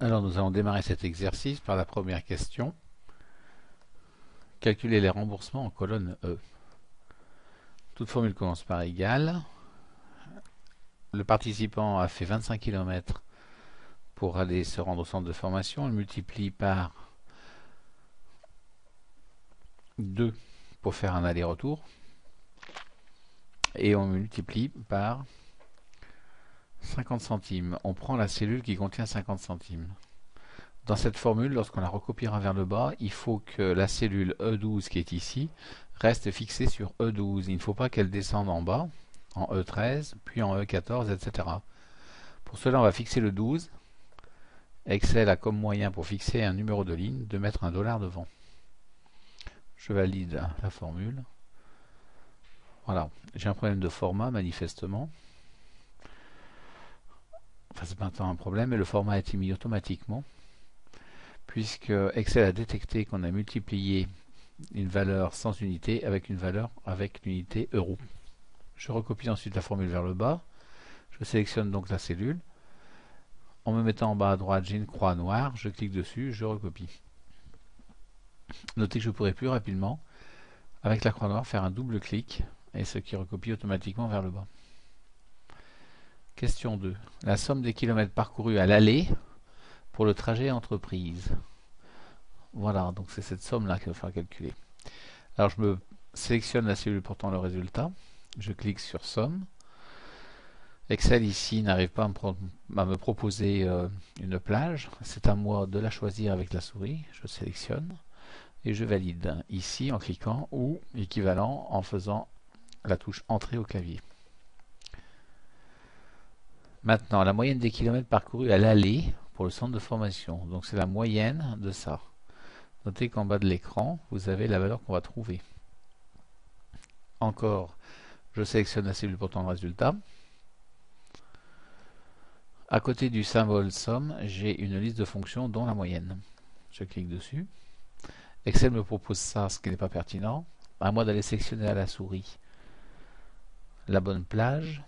Alors nous allons démarrer cet exercice par la première question. Calculer les remboursements en colonne E. Toute formule commence par égal. Le participant a fait 25 km pour aller se rendre au centre de formation. On multiplie par 2 pour faire un aller-retour. Et on multiplie par 50 centimes. On prend la cellule qui contient 50 centimes. Dans cette formule, lorsqu'on la recopiera vers le bas, il faut que la cellule E12 qui est ici reste fixée sur E12. Il ne faut pas qu'elle descende en bas, en E13, puis en E14, etc. Pour cela, on va fixer le 12. Excel a comme moyen pour fixer un numéro de ligne de mettre un dollar devant. Je valide la formule. Voilà, j'ai un problème de format manifestement. Enfin, c'est pas tant un problème, mais le format a été mis automatiquement, puisque Excel a détecté qu'on a multiplié une valeur sans unité avec une valeur avec l'unité euro. Je recopie ensuite la formule vers le bas. Je sélectionne donc la cellule. En me mettant en bas à droite, j'ai une croix noire. Je clique dessus, je recopie. Notez que je pourrais plus rapidement, avec la croix noire, faire un double clic, et ce qui recopie automatiquement vers le bas. Question 2. La somme des kilomètres parcourus à l'aller pour le trajet entreprise. Voilà, donc c'est cette somme-là qu'il va falloir calculer. Alors je me sélectionne la cellule portant le résultat. Je clique sur somme. Excel ici n'arrive pas à me proposer une plage. C'est à moi de la choisir avec la souris. Je sélectionne et je valide ici en cliquant ou équivalent en faisant la touche entrée au clavier. Maintenant, la moyenne des kilomètres parcourus à l'aller pour le centre de formation. Donc c'est la moyenne de ça. Notez qu'en bas de l'écran, vous avez la valeur qu'on va trouver. Encore, je sélectionne la cellule portant le résultat. À côté du symbole somme, j'ai une liste de fonctions dont la moyenne. Je clique dessus. Excel me propose ça, ce qui n'est pas pertinent. À moi d'aller sélectionner à la souris la bonne plage,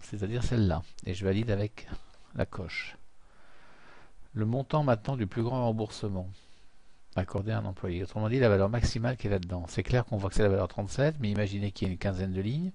c'est-à-dire celle-là. Et je valide avec la coche. Le montant maintenant du plus grand remboursement accordé à un employé. Autrement dit, la valeur maximale qui est là-dedans. C'est clair qu'on voit que c'est la valeur 37, mais imaginez qu'il y ait une quinzaine de lignes.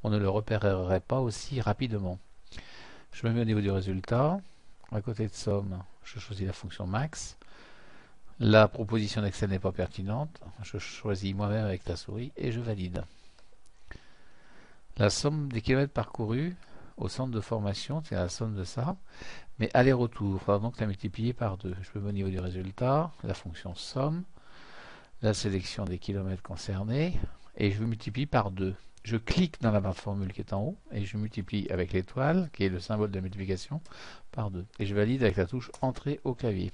On ne le repérerait pas aussi rapidement. Je me mets au niveau du résultat. À côté de somme, je choisis la fonction max. La proposition d'Excel n'est pas pertinente. Je choisis moi-même avec la souris et je valide. La somme des kilomètres parcourus au centre de formation, c'est la somme de ça. Mais aller-retour, il faudra donc la multiplier par 2. Je me mets au niveau du résultat, la fonction somme, la sélection des kilomètres concernés, et je multiplie par 2. Je clique dans la barre de formule qui est en haut, et je multiplie avec l'étoile, qui est le symbole de la multiplication, par 2. Et je valide avec la touche entrée au clavier.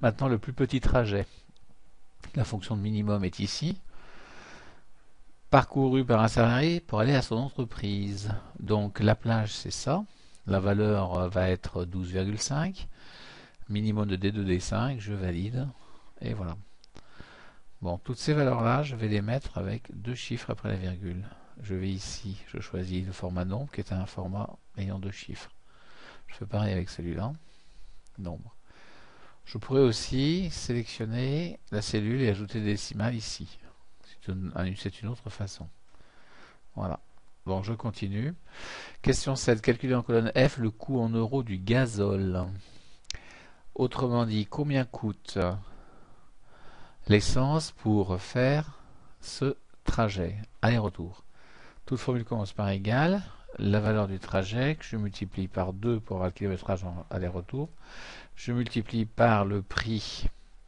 Maintenant, le plus petit trajet. La fonction de minimum est ici. Parcouru par un salarié pour aller à son entreprise. Donc la plage, c'est ça. La valeur va être 12,5. Minimum de D2, D5. Je valide. Et voilà. Bon, toutes ces valeurs-là, je vais les mettre avec 2 chiffres après la virgule. Je vais ici, je choisis le format nombre, qui est un format ayant 2 chiffres. Je fais pareil avec celui-là. Nombre. Je pourrais aussi sélectionner la cellule et ajouter des décimales ici. C'est une autre façon. Voilà. Bon, je continue. Question 7. Calculer en colonne F le coût en euros du gazole. Autrement dit, combien coûte l'essence pour faire ce trajet aller-retour? Toute formule commence par égal. La valeur du trajet que je multiplie par 2 pour avoir le kilométrage en aller-retour. Je multiplie par le prix,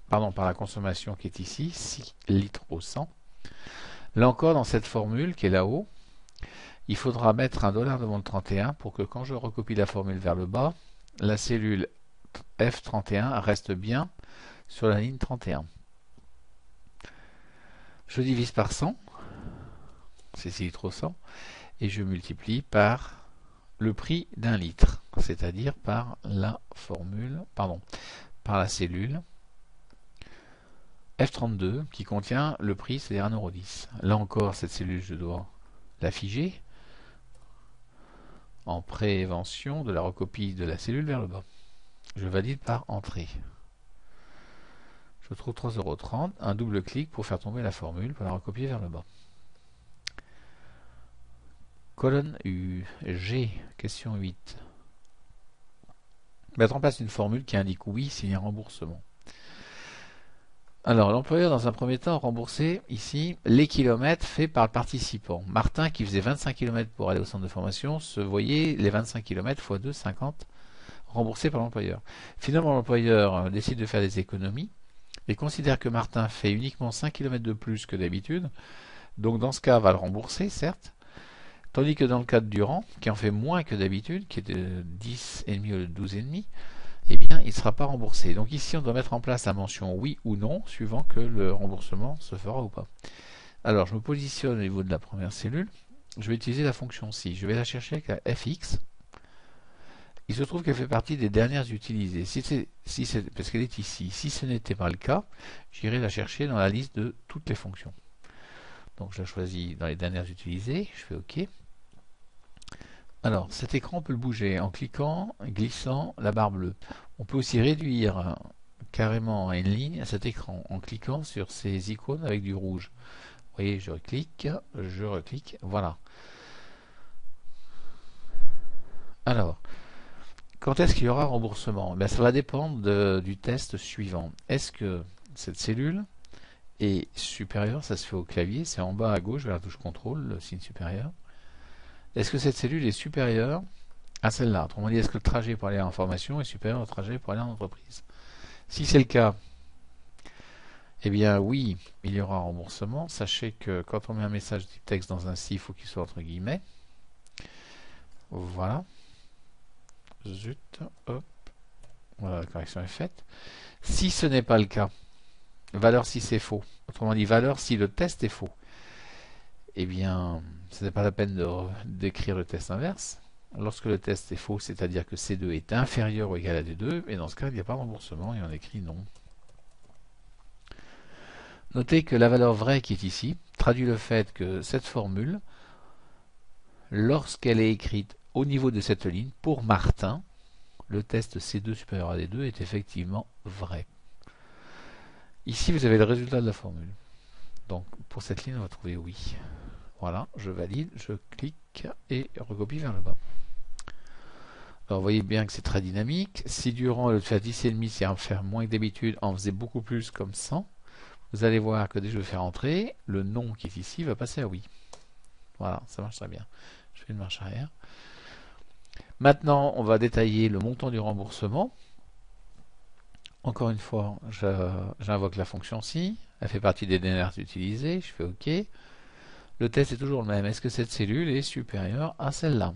par la consommation qui est ici, 6 litres au 100. Là encore, dans cette formule qui est là-haut, il faudra mettre un dollar devant le 31 pour que quand je recopie la formule vers le bas, la cellule F31 reste bien sur la ligne 31. Je divise par 100, c'est 6 litres au 100, et je multiplie par le prix d'un litre, c'est-à-dire par la formule, par la cellule F32 qui contient le prix, c'est-à-dire 1,10 €. Là encore, cette cellule, je dois la figer en prévention de la recopie de la cellule vers le bas. Je valide par entrée. Je trouve 3,30 €. Un double clic pour faire tomber la formule, pour la recopier vers le bas. Colonne U, G, question 8. Mettre en place une formule qui indique oui s'il y a un remboursement. Alors, l'employeur, dans un premier temps, a remboursé ici les kilomètres faits par le participant. Martin, qui faisait 25 km pour aller au centre de formation, se voyait les 25 km x 2, 50, remboursés par l'employeur. Finalement, l'employeur décide de faire des économies et considère que Martin fait uniquement 5 km de plus que d'habitude. Donc, dans ce cas, va le rembourser, certes. Tandis que dans le cas de Durand, qui en fait moins que d'habitude, qui est de 10,5 au lieu de 12,5, eh bien, il ne sera pas remboursé. Donc ici, on doit mettre en place la mention oui ou non, suivant que le remboursement se fera ou pas. Alors, je me positionne au niveau de la première cellule. Je vais utiliser la fonction si. Je vais la chercher avec la fx. Il se trouve qu'elle fait partie des dernières utilisées. Parce qu'elle est ici. Si ce n'était pas le cas, j'irai la chercher dans la liste de toutes les fonctions. Donc, je la choisis dans les dernières utilisées. Je fais OK. Alors, cet écran, on peut le bouger en cliquant, glissant la barre bleue. On peut aussi réduire carrément à une ligne cet écran en cliquant sur ces icônes avec du rouge. Vous voyez, je reclique, voilà. Alors, quand est-ce qu'il y aura remboursement? Ça va dépendre du test suivant. Est-ce que cette cellule est supérieure? Ça se fait au clavier, c'est en bas à gauche, vers la touche contrôle, le signe supérieur. Est-ce que cette cellule est supérieure à celle-là? Autrement dit, est-ce que le trajet pour aller en formation est supérieur au trajet pour aller en entreprise? Si c'est le cas, eh bien oui, il y aura remboursement. Sachez que quand on met un message type texte dans un si, il faut qu'il soit entre guillemets. Voilà. Zut, hop. Voilà, la correction est faite. Si ce n'est pas le cas, valeur si c'est faux. Autrement dit, valeur si le test est faux. Eh bien, ce n'est pas la peine d'écrire le test inverse. Lorsque le test est faux, c'est-à-dire que C2 est inférieur ou égal à D2, et dans ce cas, il n'y a pas de remboursement et on écrit non. Notez que la valeur vraie qui est ici traduit le fait que cette formule, lorsqu'elle est écrite au niveau de cette ligne, pour Martin, le test C2 supérieur à D2 est effectivement vrai. Ici, vous avez le résultat de la formule. Donc, pour cette ligne, on va trouver oui. Voilà, je valide, je clique et recopie vers le bas. Alors, vous voyez bien que c'est très dynamique. Si Durand, au lieu de faire 10,5, c'est en faire moins que d'habitude, en faisait beaucoup plus comme 100, vous allez voir que dès que je vais faire entrer, le non qui est ici va passer à oui. Voilà, ça marche très bien. Je fais une marche arrière. Maintenant, on va détailler le montant du remboursement. Encore une fois, j'invoque la fonction si. Elle fait partie des dernières utilisées. Je fais OK. Le test est toujours le même. Est-ce que cette cellule est supérieure à celle-là?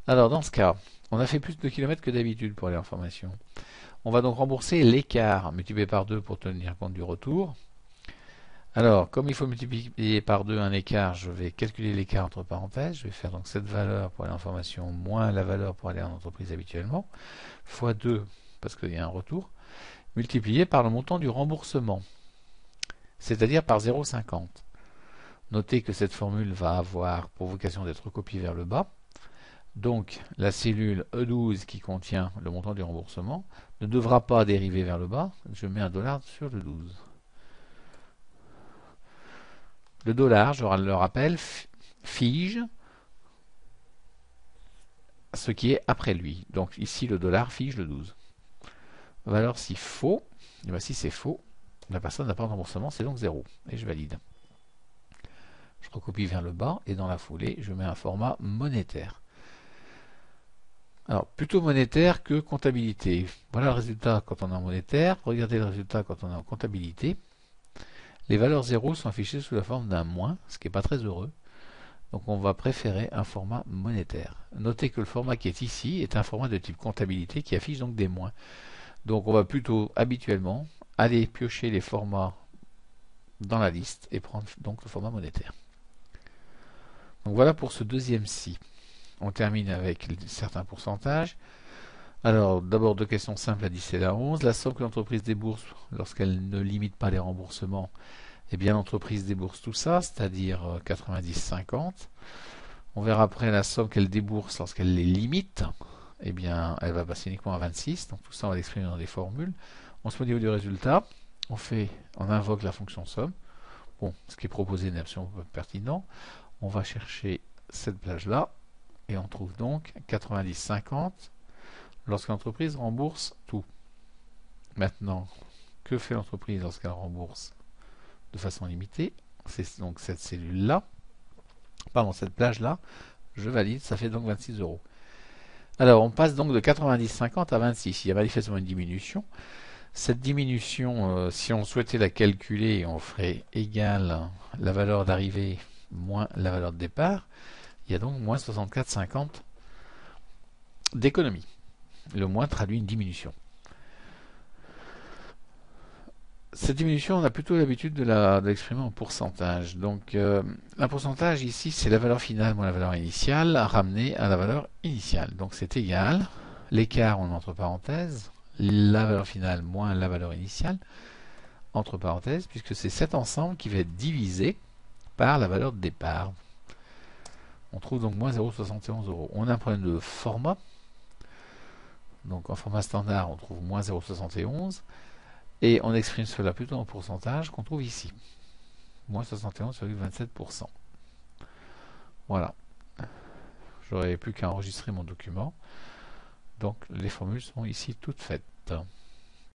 Alors, dans ce cas, on a fait plus de kilomètres que d'habitude pour aller en formation. On va donc rembourser l'écart multiplié par 2 pour tenir compte du retour. Alors, comme il faut multiplier par 2 un écart, je vais calculer l'écart entre parenthèses. Je vais faire donc cette valeur pour aller en formation moins la valeur pour aller en entreprise habituellement, fois 2, parce qu'il y a un retour, multiplié par le montant du remboursement, c'est-à-dire par 0,50. Notez que cette formule va avoir pour vocation d'être recopiée vers le bas. Donc, la cellule E12 qui contient le montant du remboursement ne devra pas dériver vers le bas. Je mets un dollar sur le 12. Le dollar, je le rappelle, fige ce qui est après lui. Donc ici, le dollar fige le 12. Valeur si faux, et bien si c'est faux, la personne n'a pas de remboursement, c'est donc 0. Et je valide. Je recopie vers le bas et dans la foulée, je mets un format monétaire. Alors, plutôt monétaire que comptabilité. Voilà le résultat quand on est en monétaire. Regardez le résultat quand on est en comptabilité. Les valeurs 0 sont affichées sous la forme d'un moins, ce qui n'est pas très heureux. Donc on va préférer un format monétaire. Notez que le format qui est ici est un format de type comptabilité qui affiche donc des moins. Donc on va plutôt habituellement aller piocher les formats dans la liste et prendre donc le format monétaire. Donc voilà pour ce deuxième si. On termine avec certains pourcentages. Alors, d'abord, deux questions simples à 10 et à 11. La somme que l'entreprise débourse lorsqu'elle ne limite pas les remboursements, eh bien, l'entreprise débourse tout ça, c'est-à-dire 90-50. On verra après la somme qu'elle débourse lorsqu'elle les limite. eh bien, elle va passer uniquement à 26. Donc tout ça, on va l'exprimer dans des formules. On se met au niveau du résultat. On invoque la fonction somme. Bon, ce qui est proposé n'est absolument pas pertinent. On va chercher cette plage-là. Et on trouve donc 90,50 lorsque l'entreprise rembourse tout. Maintenant, que fait l'entreprise lorsqu'elle rembourse de façon limitée? C'est donc cette cellule-là, pardon, cette plage-là, je valide, ça fait donc 26 euros. Alors, on passe donc de 90,50 à 26. Il y a manifestement une diminution. Cette diminution, si on souhaitait la calculer, on ferait égale la valeur d'arrivée moins la valeur de départ. Il y a donc moins 64,50 d'économie. Le moins traduit une diminution. Cette diminution, on a plutôt l'habitude de l'exprimer en pourcentage. Donc, un pourcentage ici, c'est la valeur finale moins la valeur initiale ramenée à la valeur initiale. Donc, c'est égal. L'écart, on met entre parenthèses. La valeur finale moins la valeur initiale, entre parenthèses, puisque c'est cet ensemble qui va être divisé par la valeur de départ. On trouve donc moins 0,71 euros. On a un problème de format. Donc, en format standard, on trouve moins 0,71. Et on exprime cela plutôt en pourcentage qu'on trouve ici. Moins 71,27%. Voilà. J'aurais plus qu'à enregistrer mon document. Donc les formules sont ici toutes faites.